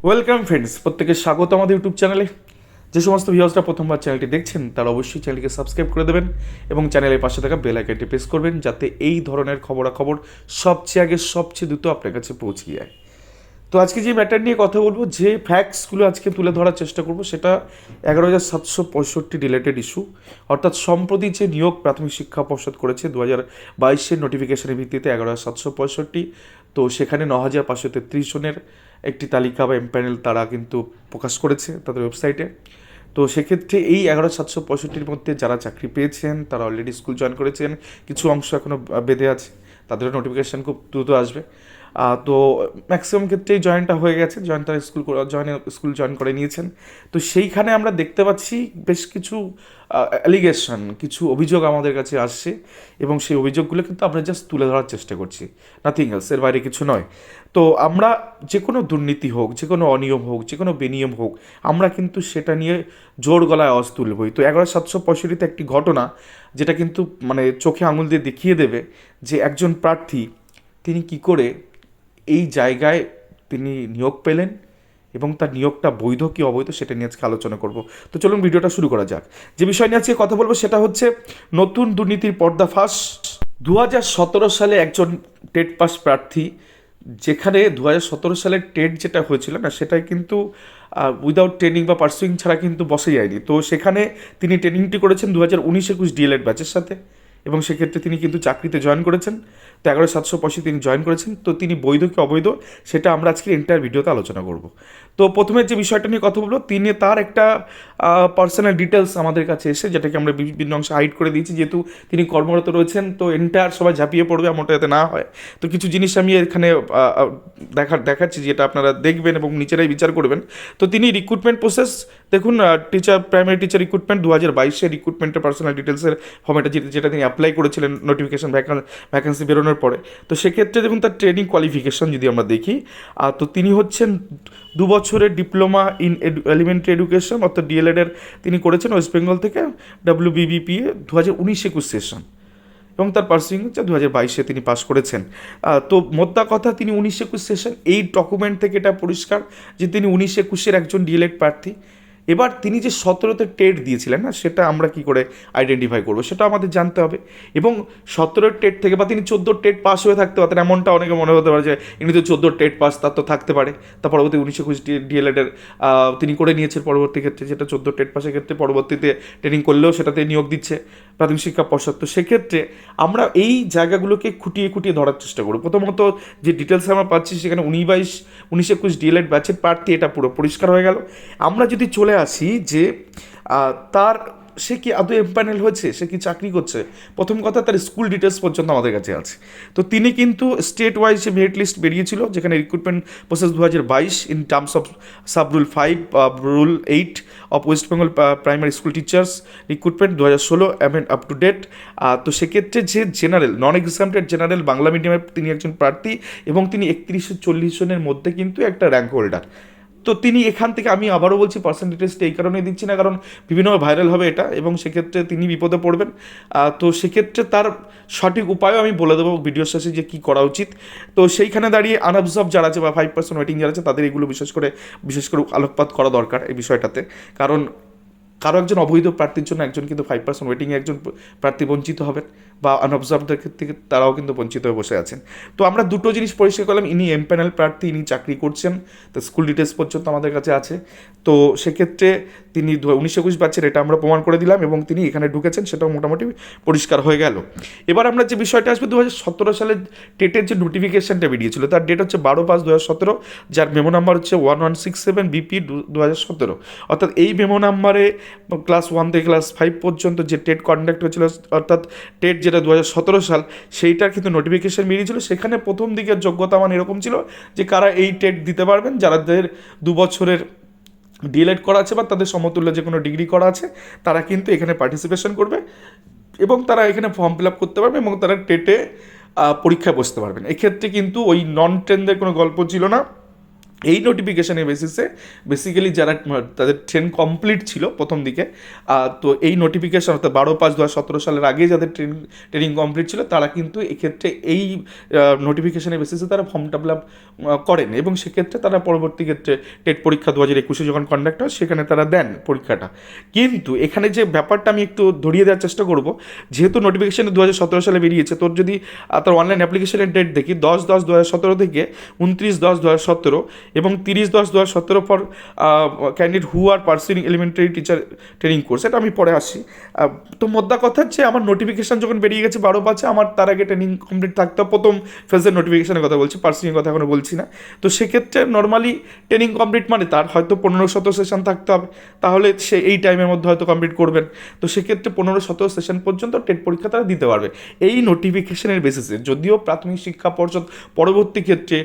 Welcome friends, প্রত্যেকে স্বাগত আমাদের ইউটিউব চ্যানেলে। যে সমস্ত ভিউয়ার্সরা প্রথমবার চ্যানেলটি দেখছেন তারা অবশ্যই চ্যানেলকে সাবস্ক্রাইব করে দেবেন এবং চ্যানেলের পাশে থাকা বেল আইকনটি প্রেস করবেন, যাতে এই ধরনের খবরাখবর সবচেয়ে আগে সবচেয়ে দ্রুত আপনার কাছে পৌঁছে যায়। তো আজকে যে ম্যাটার নিয়ে কথা বলবো, যে ফ্যাক্টসগুলো আজকে তুলে ধরার চেষ্টা করব, সেটা 11,765 রিলেটেড ইস্যু, অর্থাৎ সম্প্রতি যে নিয়োগ প্রাথমিক শিক্ষা পর্ষদ করেছে 2022-এর নোটিফিকেশনের ভিত্তিতে 11,765। তো সেখানে 9,533 জনের একটি তালিকা বা এমপ্যানেল তারা কিন্তু প্রকাশ করেছে তাদের ওয়েবসাইটে। তো সেক্ষেত্রে এই 11,765-র মধ্যে যারা চাকরি পেয়েছেন তারা অলরেডি স্কুল জয়েন করেছেন, কিছু অংশ এখনও বেঁধে আছে, তাদের নোটিফিকেশান খুব দ্রুত আসবে। তো ম্যাক্সিমাম ক্ষেত্রেই জয়েনটা হয়ে গেছে, তারা স্কুল জয়েন করে নিয়েছেন। তো সেইখানে আমরা দেখতে পাচ্ছি বেশ কিছু অ্যালিগেশন, কিছু অভিযোগ আমাদের কাছে আসছে এবং সেই অভিযোগগুলো কিন্তু আমরা জাস্ট তুলে ধরার চেষ্টা করছি, নাথিং এলস, এর বাইরে কিছু নয়। তো আমরা যে কোনো দুর্নীতি হোক, যে কোনো অনিয়ম হোক, যে কোনো বেনিয়ম হোক, আমরা কিন্তু সেটা নিয়ে জোর গলায় আওয়াজ তুলবই। তো 11,765-তে একটি ঘটনা যেটা কিন্তু মানে চোখে আঙুল দিয়ে দেখিয়ে দেবে যে একজন প্রার্থী তিনি কি করে এই জায়গায় তিনি নিয়োগ পেলেন এবং তার নিয়োগটা বৈধ কি অবৈধ সেটা নিয়ে আজকে আলোচনা করব। তো চলুন ভিডিওটা শুরু করা যাক। যে বিষয় নিয়ে আজকে কথা বলবো সেটা হচ্ছে নতুন দুর্নীতির পর্দাফাঁস। 2017 সালে একজন টেট পাস প্রার্থী, যেখানে 2017 সালের টেট যেটা হয়েছিল না, সেটাই কিন্তু উইদাউট ট্রেনিং বা পার্সুইং ছাড়া কিন্তু বসে যায়নি। তো সেখানে তিনি ট্রেনিংটি করেছেন 2019-21 ডিএলএড ব্যাচের সাথে এবং সেক্ষেত্রে তিনি কিন্তু চাকরিতে জয়েন করেছেন। তো 11,785 তিনি জয়েন করেছেন। তো তিনি বৈধ কি অবৈধ সেটা আমরা আজকে এন্টায়ার ভিডিওতে আলোচনা করব। তো প্রথমে যে বিষয়টা নিয়ে কথা বলবো, তিনি তার একটা পার্সোনাল ডিটেলস আমাদের কাছে এসে, যেটাকে আমরা বিভিন্ন অংশে হাইড করে দিয়েছি, যেহেতু তিনি কর্মরত রয়েছেন। তো এন্টায়ার সবাই ঝাঁপিয়ে পড়বে এমনটা যাতে না হয়। তো কিছু জিনিস আমি এখানে দেখাচ্ছি যেটা আপনারা দেখবেন এবং নিজেরাই বিচার করবেন। তো তিনি রিক্রুটমেন্ট প্রসেস দেখুন, প্রাইমারি টিচার রিক্রুটমেন্ট 2022-এর রিক্রুটমেন্টের পার্সোনাল ডিটেলসের ফর্মেটা যেটা তিনি অ্যাপ্লাই করেছিলেন নোটিফিকেশন ভ্যাকান্সি বেরোনোর পরে। তো সেক্ষেত্রে দেখুন তার ট্রেনিং কোয়ালিফিকেশন যদি আমরা দেখি, তো তিনি হচ্ছেন 2 বছরের ডিপ্লোমা ইন এলিমেন্টারি এডুকেশন অর্থাৎ ডিএলএডের তিনি করেছেন ওয়েস্ট বেঙ্গল থেকে, WBBPA 2019-21 সেশন, এবং তার পার্সিং হচ্ছে 2022-এ তিনি পাস করেছেন। তো মোদ্দা কথা, তিনি 19-21 সেশন, এই ডকুমেন্ট থেকে এটা পরিষ্কার যে তিনি 19-21-এর একজন ডিএলএড প্রার্থী। এবার তিনি যে 17-তে টেট দিয়েছিলেন না, সেটা আমরা কি করে আইডেন্টিফাই করবো সেটা আমাদের জানতে হবে। এবং 17-র টেট থেকে বা তিনি 14-র টেট পাস হয়ে থাকতে পারতেন, এমনটা অনেকে মনে হতে পারে যে ইনি তো 14-র টেট পাস, তার তো থাকতে পারে। তা পরবর্তী 19-21 ডিএলএডের তিনি করে নিয়েছেন পরবর্তী ক্ষেত্রে, যেটা 14 টেট পাসের ক্ষেত্রে পরবর্তীতে ট্রেনিং করলেও সেটাতে নিয়োগ দিচ্ছে প্রাথমিক শিক্ষা পর্ষদ। তো সেক্ষেত্রে আমরা এই জায়গাগুলোকে খুঁটিয়ে খুঁটিয়ে ধরার চেষ্টা করব। প্রথমত যে ডিটেলস আমরা পাচ্ছি সেখানে 19-21 ডিএলএড ব্যাচের প্রার্থী, এটা পুরো পরিষ্কার হয়ে গেল। আমরা যদি চলে আসি যে তার সে কি আদৌ এমপ্যানেল হয়েছে, সে কি চাকরি করছে, প্রথম কথা তার স্কুল ডিটেলস পর্যন্ত আমাদের কাছে আছে। তো তিনি কিন্তু স্টেট ওয়াইজ যে মেরিট লিস্ট বেরিয়েছিল, যেখানে recruitment process 2022 in terms of sub rule 5 rule 8 of West Bengal primary school teachers recruitment 2016 amend up to date. তো সেক্ষেত্রে যে general non exempted general Bangla মিডিয়ামের তিনি একজন প্রার্থী এবং তিনি 3140 জনের মধ্যে কিন্তু একটা র্যাঙ্ক হোল্ডার। তো তিনি এখান থেকে, আমি আবারও বলছি পার্সেন্টেজটা এই কারণে দিচ্ছি না কারণ বিভিন্নভাবে ভাইরাল হবে এটা এবং সেক্ষেত্রে তিনি বিপদে পড়বেন। তো সেক্ষেত্রে তার সঠিক উপায়ও আমি বলে দেবো ভিডিওর শেষে যে কী করা উচিত। তো সেইখানে দাঁড়িয়ে আনঅবজার্ভ যারা আছে বা 5% ওয়েটিং যারা আছে তাদের এগুলো বিশেষ করে আলোকপাত করা দরকার এই বিষয়টাতে। কারণ কারো একজন অবৈধ প্রার্থীর জন্য একজন কিন্তু 5% ওয়েটিংয়ে একজন প্রার্থী বঞ্চিত হবেন, বা আনঅবজার্ভদের ক্ষেত্রে তারাও কিন্তু বঞ্চিত হয়ে বসে আছেন। তো আমরা দুটো জিনিস পরিষ্কার করলাম, ইনি এমপ্যানেল প্রার্থী, ইনি চাকরি করছেন, তো স্কুল ডিটেলস পর্যন্ত আমাদের কাছে আছে। তো সেক্ষেত্রে তিনি 19-21 ব্যাচের, এটা আমরা প্রমাণ করে দিলাম এবং তিনি এখানে ঢুকেছেন, সেটাও মোটামুটি পরিষ্কার হয়ে গেল। এবার আমরা যে বিষয়টা আসবে, 2017 সালে টেটের যে নোটিফিকেশানটা বেরিয়েছিল তার ডেট হচ্ছে 12/5/2017, যার মেমো নাম্বার হচ্ছে 1167 BP 2017। অর্থাৎ এই মেমো নাম্বারে ক্লাস 1 থেকে ক্লাস 5 পর্যন্ত যে টেট কন্ডাক্ট হয়েছিল, অর্থাৎ টেট যেটা 2017 সাল, সেইটার কিন্তু নোটিফিকেশান বেরিয়েছিল। সেখানে প্রথম দিকের যোগ্যতা মান এরকম ছিল যে কারা এই টেট দিতে পারবেন, যাদের 2 বছরের ডিএলএড করা আছে বা তাদের সমতুল্য যে কোনো ডিগ্রি করা আছে, তারা কিন্তু এখানে পার্টিসিপেশন করবে এবং তারা এখানে ফর্ম ফিল আপ করতে পারবে এবং তারা টেটে পরীক্ষায় বসতে পারবেন। এক্ষেত্রে কিন্তু ওই নন ট্রেনদের কোনো গল্প ছিল না এই নোটিফিকেশানের বেসিসে বেসিক্যালি যারা তাদের ট্রেন কমপ্লিট ছিল প্রথম দিকে, তো এই নোটিফিকেশান অর্থাৎ 12/5/2017 সালের আগে যাদের ট্রেনিং কমপ্লিট ছিল তারা কিন্তু এক্ষেত্রে এই নোটিফিকেশানের বেসিসে তারা ফর্মটা ফিল আপ করেন এবং সেক্ষেত্রে তারা পরবর্তী ক্ষেত্রে টেট পরীক্ষা 2021-এ যখন কন্ডাক্ট হয় সেখানে তারা দেন পরীক্ষাটা। কিন্তু এখানে যে ব্যাপারটা আমি একটু ধরিয়ে দেওয়ার চেষ্টা করব, যেহেতু নোটিফিকেশানে 2017 সালে বেরিয়েছে, তোর যদি তার অনলাইন অ্যাপ্লিকেশনের ডেট দেখি 10/10/2017 থেকে 29/10/2017 এবং 30/10/2017 for candidate who are pursuing elementary teacher training course, এটা আমি পরে আসি। তো মোদ্দা কথা হচ্ছে আমার নোটিফিকেশান যখন বেরিয়ে গেছে 12/5, আমার তার আগে ট্রেনিং কমপ্লিট থাকতে হবে। প্রথম ফেজের নোটিফিকেশানের কথা বলছি, পার্সুইংয়ের কথা এখনো বলছি না। তো সেক্ষেত্রে নর্মালি ট্রেনিং কমপ্লিট মানে তার হয়তো 15-17 সেশন থাকতে হবে, তাহলে সে এই টাইমের মধ্যে হয়তো কমপ্লিট করবেন। তো সেক্ষেত্রে 15-17 সেশন পর্যন্ত টেট পরীক্ষা তারা দিতে পারবে এই নোটিফিকেশানের বেসিসে। যদিও প্রাথমিক শিক্ষা পর্ষদ পরবর্তী ক্ষেত্রে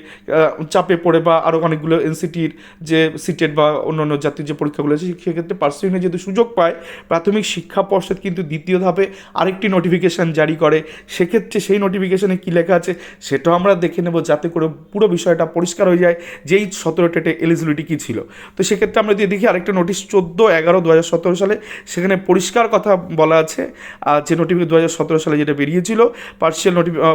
চাপে পড়ে বা আরও অনেকগুলো এনসিটির যে সিটেট বা অন্যান্য জাতীয় যে পরীক্ষাগুলো আছে সেক্ষেত্রে পার্সুইংয়ে যেহেতু সুযোগ পায়, প্রাথমিক শিক্ষা পর্ষদ কিন্তু দ্বিতীয় ধাপে আরেকটি নোটিফিকেশান জারি করে। সেক্ষেত্রে সেই নোটিফিকেশানে কী লেখা আছে সেটাও আমরা দেখে নেব, যাতে করে পুরো বিষয়টা পরিষ্কার হয়ে যায় যে এই 17 টেটে এলিজিবিলিটি কী ছিল। তো সেক্ষেত্রে আমরা যদি দেখি আরেকটা নোটিশ 14/11/2017 সালে, সেখানে পরিষ্কার কথা বলা আছে যে নোটিফিকেশন 2017 সালে যেটা বেরিয়েছিল, partial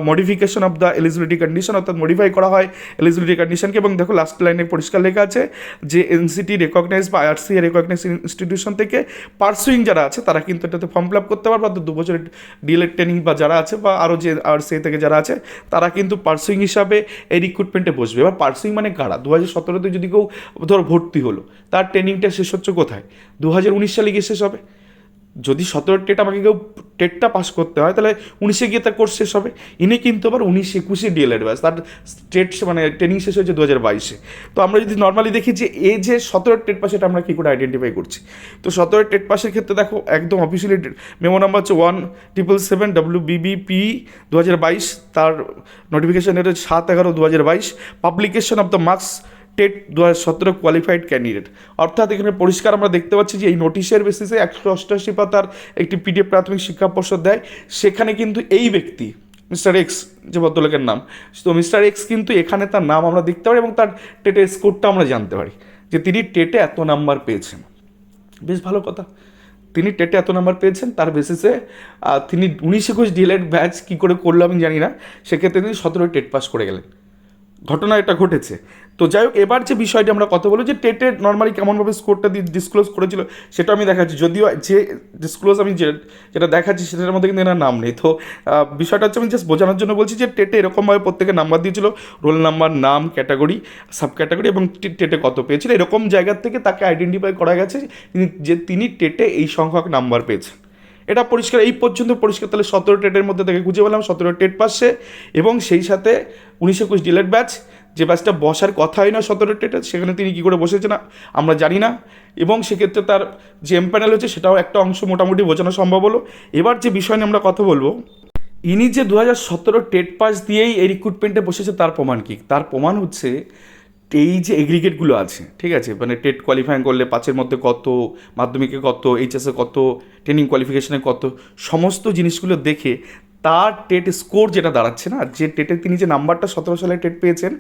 modification of the eligibility condition, অর্থাৎ মডিফাই করা হয় এলিজিবিলিটি কন্ডিশনকে। এবং দেখো লাস্ট লাইনে পরিষ্কার লেখা আছে যে এনসিটি রেকগনাইজ বা আইআরসি রেকগনাইজ ইনস্টিটিউশন থেকে পার্সুইং যারা আছে তারা কিন্তু এটাতে ফর্ম ফিল আপ করতে পারবে, অর্থাৎ 2 বছরের ডিএলএড ট্রেনিং বা যারা আছে বা আরও যে আইআরসি থেকে যারা আছে তারা কিন্তু পার্সুইং হিসাবে এই রিক্রুটমেন্টে বসবে। এবার পার্সুইং মানে কারা? 2017-তে যদি কেউ ধর ভর্তি হলো, তার ট্রেনিংটা শেষ হচ্ছে কোথায়? 2019 সালে গিয়ে শেষ হবে। যদি 17 টেট আমাকে কেউ টেটটা পাস করতে হয় তাহলে 19-এ গিয়ে তার কোর্স শেষ হবে। ইনি কিন্তু আবার 19-21 ডিএলএড ব্যাচ, তার টেট মানে ট্রেনিং শেষ হয়েছে 2022-এ। তো আমরা যদি নর্মালি দেখি যে এই যে 17 টেট পাস, এটা আমরা কী করে আইডেন্টিফাই করছি? তো 17 টেট পাসের ক্ষেত্রে দেখো একদম অফিসিয়ালি মেমো নাম্বার হচ্ছে 1777 WBBP 2022, তার নোটিফিকেশন এটা 7/11/2022, publication of the marks TET 2017 qualified candidate. অর্থাৎ এখানে পরিষ্কার আমরা দেখতে পাচ্ছি যে এই নোটিশের বেসিসে 188 পাতার একটি পিডিএফ প্রাথমিক শিক্ষা পর্ষদ দেয়। সেখানে কিন্তু এই ব্যক্তি মিস্টার এক্স, যে ভদ্রলোকের নাম, তো মিস্টার এক্স কিন্তু এখানে তার নাম আমরা দেখতে পারি এবং তার টেটের স্কোরটা আমরা জানতে পারি যে তিনি টেটে এত নাম্বার পেয়েছেন। বেশ ভালো কথা, তিনি টেটে এত নাম্বার পেয়েছেন, তার বেসিসে তিনি 19-21 ডিএলএড ব্যাচ কী করে করলো আমি জানি না, সেক্ষেত্রে তিনি 17 টেট পাস করে গেলেন। ঘটনা এটা ঘটেছে। তো যাই হোক, এবার যে বিষয়টি আমরা কথা বলি যে টেটের নর্মালি কেমনভাবে স্কোরটা ডিসক্লোজ করেছিল সেটা আমি দেখাচ্ছি। যদিও যে ডিসক্লোজ আমি যেটা দেখাচ্ছি সেটার মধ্যে কিন্তু এনার নাম নেই। তো বিষয়টা হচ্ছে আমি জাস্ট বোঝানোর জন্য বলছি যে টেটে এরকমভাবে প্রত্যেকে নাম্বার দিয়েছিল, রোল নাম্বার, নাম, ক্যাটাগরি, সাব ক্যাটাগরি এবং টেটে কত পেয়েছিল, এরকম জায়গার থেকে তাকে আইডেন্টিফাই করা গেছে যে তিনি টেটে এই সংখ্যক নাম্বার পেয়েছেন। এটা পরিষ্কার, এই পর্যন্ত পরিষ্কার। তাহলে 17 টেটের মধ্যে থেকে খুঁজে পেলাম 17 টেট পাসে এবং সেই সাথে 19-21 ডিএলএড ব্যাচ, যে ব্যাচটা বসার কথাই না 17 টেটে, সেখানে তিনি কী করে বসেছে না আমরা জানি না। এবং সেক্ষেত্রে তার যে এমপ্যানেল হচ্ছে সেটাও একটা অংশ মোটামুটি বোঝানো সম্ভব হলো। এবার যে বিষয় নিয়ে আমরা কথা বলবো, ইনি যে 2017 টেট পাস দিয়েই এই রিক্রুটমেন্টে বসেছে তার প্রমাণ কী? তার প্রমাণ হচ্ছে এই যে এগ্রিগেটগুলো আছে, ঠিক আছে, মানে টেট কোয়ালিফাই করলে 5-এর মধ্যে কত, মাধ্যমিকে কত, এইচএসে কত, ট্রেনিং কোয়ালিফিকেশানে কত, সমস্ত জিনিসগুলো দেখে তার টেট স্কোর যেটা দাঁড়াচ্ছে না, যে টেটে তিনি যে নাম্বারটা 17 সালে টেট পেয়েছেন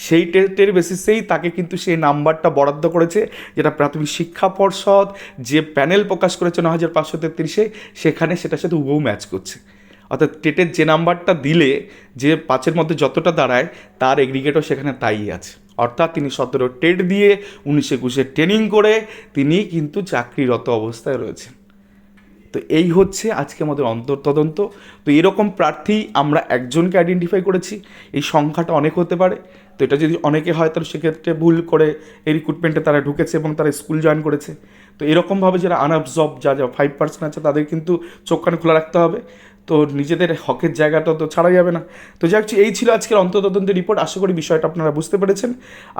সেই টেটের বেসিসেই তাকে কিন্তু সেই নাম্বারটা বরাদ্দ করেছে, যেটা প্রাথমিক শিক্ষা পর্ষদ যে প্যানেল প্রকাশ করেছে 9533-এ, সেখানে সেটার সাথে হুবহু ম্যাচ করছে। অর্থাৎ টেটের যে নাম্বারটা দিলে যে 5-এর মধ্যে যতটা দাঁড়ায় তার এগ্রিগেটও সেখানে তাই আছে। অর্থাৎ তিনি 17 টেট দিয়ে 19-21 ট্রেনিং করে তিনি কিন্তু চাকরিরত অবস্থায় রয়েছেন। তো এই হচ্ছে আজকে আমাদের অন্তর্তদন্ত। তো এরকম প্রার্থী আমরা একজনকে আইডেন্টিফাই করেছি, এই সংখ্যাটা অনেক হতে পারে। তো এটা যদি অনেকে হয় তাহলে সেক্ষেত্রে ভুল করে এই রিক্রুটমেন্টে তারা ঢুকেছে এবং তারা স্কুল জয়েন করেছে। তো এরকমভাবে যারা আনঅবজর্ভ যা 5% আছে তাদের কিন্তু চোখ কান খোলা রাখতে হবে। তো নিজেদের হকের জায়গাটা তো ছাড়া যাবে না। তো যাই হোক, এই ছিল আজকের অন্তর্তদন্তের রিপোর্ট। আশা করি বিষয়টা আপনারা বুঝতে পেরেছেন।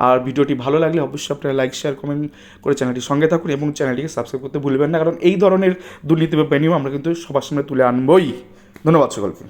আর ভিডিওটি ভালো লাগলে অবশ্যই আপনারা লাইক, শেয়ার, কমেন্ট করে চ্যানেলটির সঙ্গে থাকুন এবং চ্যানেলটিকে সাবস্ক্রাইব করতে ভুলবেন না, কারণ এই ধরনের দুর্নীতি বা বেনিয়ম আমরা কিন্তু সবার সামনে তুলে আনবই। ধন্যবাদ সকলকে।